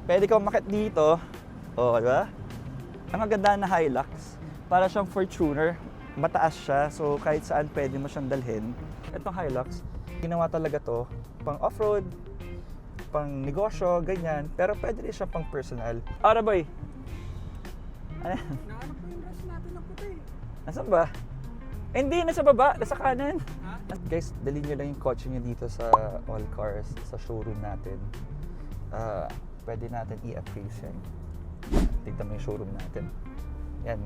Pwede kang umakyat dito. Oh, di ba? Ang maganda na Hilux, para siyang Fortuner. Mataas siya, so kahit saan pwede mo siyang dalhin. Itong Hilux, ginawa talaga to pang off-road, pang negosyo, ganyan. Pero pwede rin siya pang personal. Ara boy! Ano yan? Nahanap ko yung brush natin ng puti. Nasaan ba? Hindi, nasa baba, nasa kanan. Ha? Guys, dalhin nyo lang yung kotse nyo dito sa All Cars, sa showroom natin. Pwede natin i-appraise yan. Tignan mo yung showroom natin. Yan.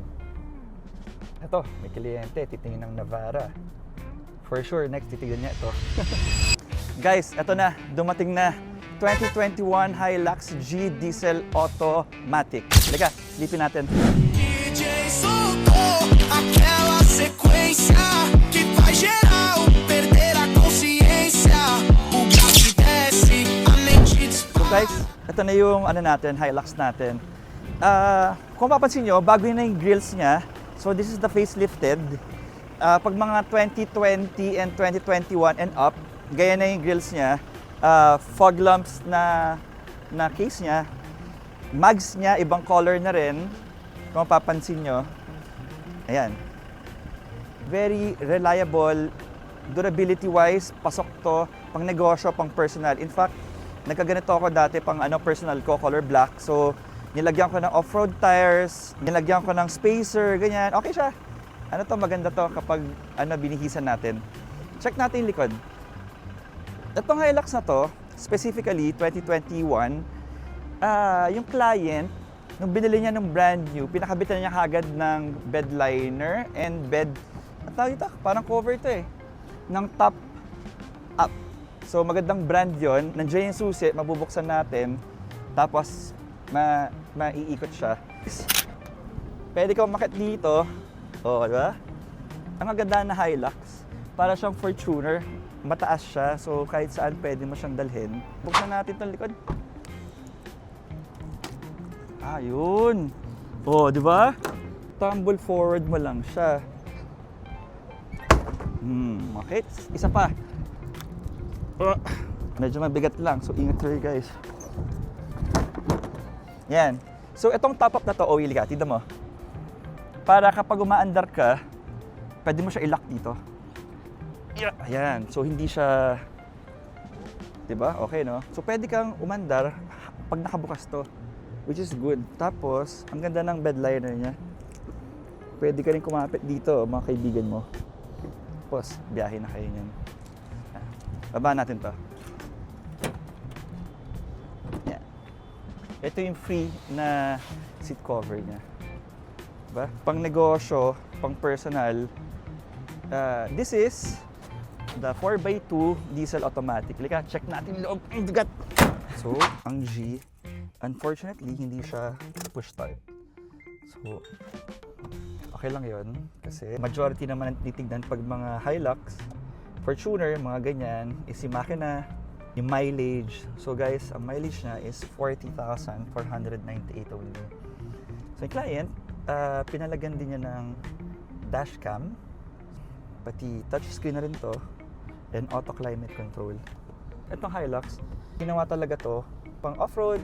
Ito, may kliyente, titingin ng Navara. For sure, next titignan niya ito. Guys, ito na, dumating na. 2021 Hilux G Diesel Automatic. Halika, slipin natin. DJ soltou aquela sequência que faz geral perder a consciência. O gás desce, a mente So guys, ito na yung ano natin, Hilux natin. Kung mapapansin nyo, bago yun na yung grills niya. So this is the facelifted. Pag mga 2020 and 2021 and up, gaya na yung grills niya. Fog lamps na case niya. Mags niya, ibang color na rin. Kung mapapansin nyo. Ayan. Very reliable. Durability-wise, pasok to. Pang negosyo, pang personal. In fact, nagkaganito ako dati pang personal ko, color black. So, nilagyan ko ng off-road tires, nilagyan ko ng spacer, ganyan. Okay siya. Ano to, maganda to kapag binihisan natin. Check natin yung likod. Itong Hilux na to, specifically 2021, yung client, nung binili niya ng brand new, pinakabitan niya kagad ng bed liner and bed, parang cover to ng top up. So magandang brand yon. Nandiyan yung susi, mabubuksan natin, tapos maiikot siya. Pwede kang umakyat dito. Oh, di ba? Ang maganda na Hilux, para siyang Fortuner. Mataas siya, so kahit saan pwede mo siyang dalhin. Buksan natin itong likod. Ayun. Oh, di ba? Tumble forward mo lang siya. Okay. Isa pa. Medyo mabigat lang, so ingat kayo guys. Yan. So itong top up na to, oily ka, tignan mo. Para kapag umaandar ka, pwede mo siya i-lock dito. Ayan. So hindi siya, 'di ba? Okay, no? So pwede kang umandar pag nakabukas to, which is good. Tapos, ang ganda ng bed liner niya. Pwede ka rin kumapit dito, mga kaibigan mo. Tapos, biyahe na kayo niyan. Baba natin to. Yan. Ito yung free na seat cover niya. Diba? Pang negosyo, pang personal. This is the 4x2 diesel automatic. Lika, check natin yung loob. Ang bigat! So, ang G, unfortunately, hindi siya push start. So, okay lang yon kasi majority naman ang titignan pag mga Hilux, Fortuner, mga ganyan, is yung makina, yung mileage. So guys, ang mileage niya is 40,498 only. So yung client, pinalagyan din niya ng dashcam, pati touchscreen na rin to, and auto climate control. Itong Hilux, ginawa talaga to pang off-road,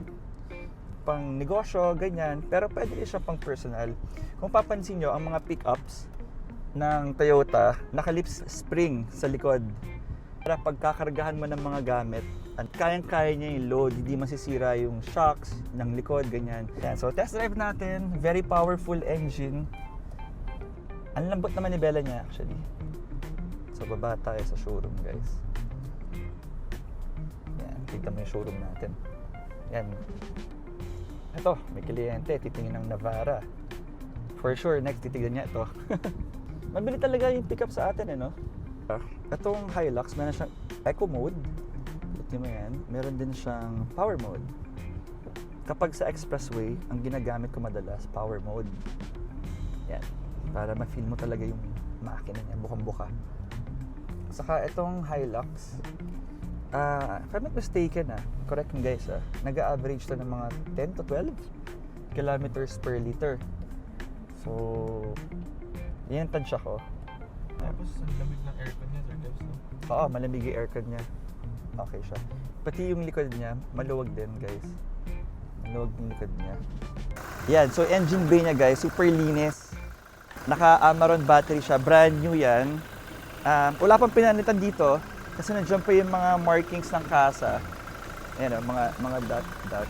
pang negosyo, ganyan, pero pwede rin siya pang personal. Kung papansin nyo, ang mga pickups ng Toyota, naka-lips spring sa likod. Para pagkakargahan mo ng mga gamit, at kayang-kaya niya yung load, hindi masisira yung shocks ng likod, ganyan. Yan. So test drive natin, very powerful engine. Ang lambot naman ni Bella niya actually. So baba tayo sa showroom guys. Yan, tignan mo yung showroom natin. Yan. Ito, may kliyente, titingin ng Navara. For sure, next titignan niya ito. Mabili talaga yung pickup sa atin no? Itong Hilux, meron siyang Eco mode. Ito mo yan. Meron din siyang Power mode. Kapag sa expressway, ang ginagamit ko madalas, Power mode. Yan. Para ma-feel mo talaga yung makina niya, bukang-buka. Saka itong Hilux, if I'm not mistaken correct me guys nag-average to ng mga 10 to 12 kilometers per liter. So, yan yung tansya ko. Tapos, ang lamig ng aircon niya, Sir Devs, no? Oo, malamig yung aircon niya. Okay siya. Pati yung likod niya, maluwag din guys. Maluwag yung likod niya. Yan, so engine bay niya guys, super linis. Naka-Amaron battery siya, brand new yan. Wala pang pinalitan dito kasi nandiyan pa yung mga markings ng kasa. Ayan o, mga dot.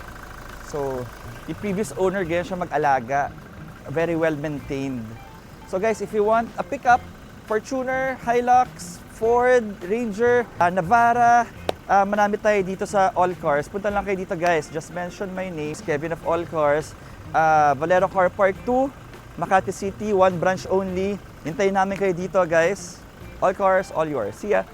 So, yung previous owner ganyan siya mag-alaga. Very well maintained. So guys, if you want a pickup, Fortuner, Hilux, Ford, Ranger, Navara, manami tayo dito sa All Cars. Punta lang kayo dito guys. Just mention my name, Kevin of All Cars. Valero Car Park 2, Makati City, 1 branch only. Hintayin namin kayo dito guys. All Cars, all yours. See ya!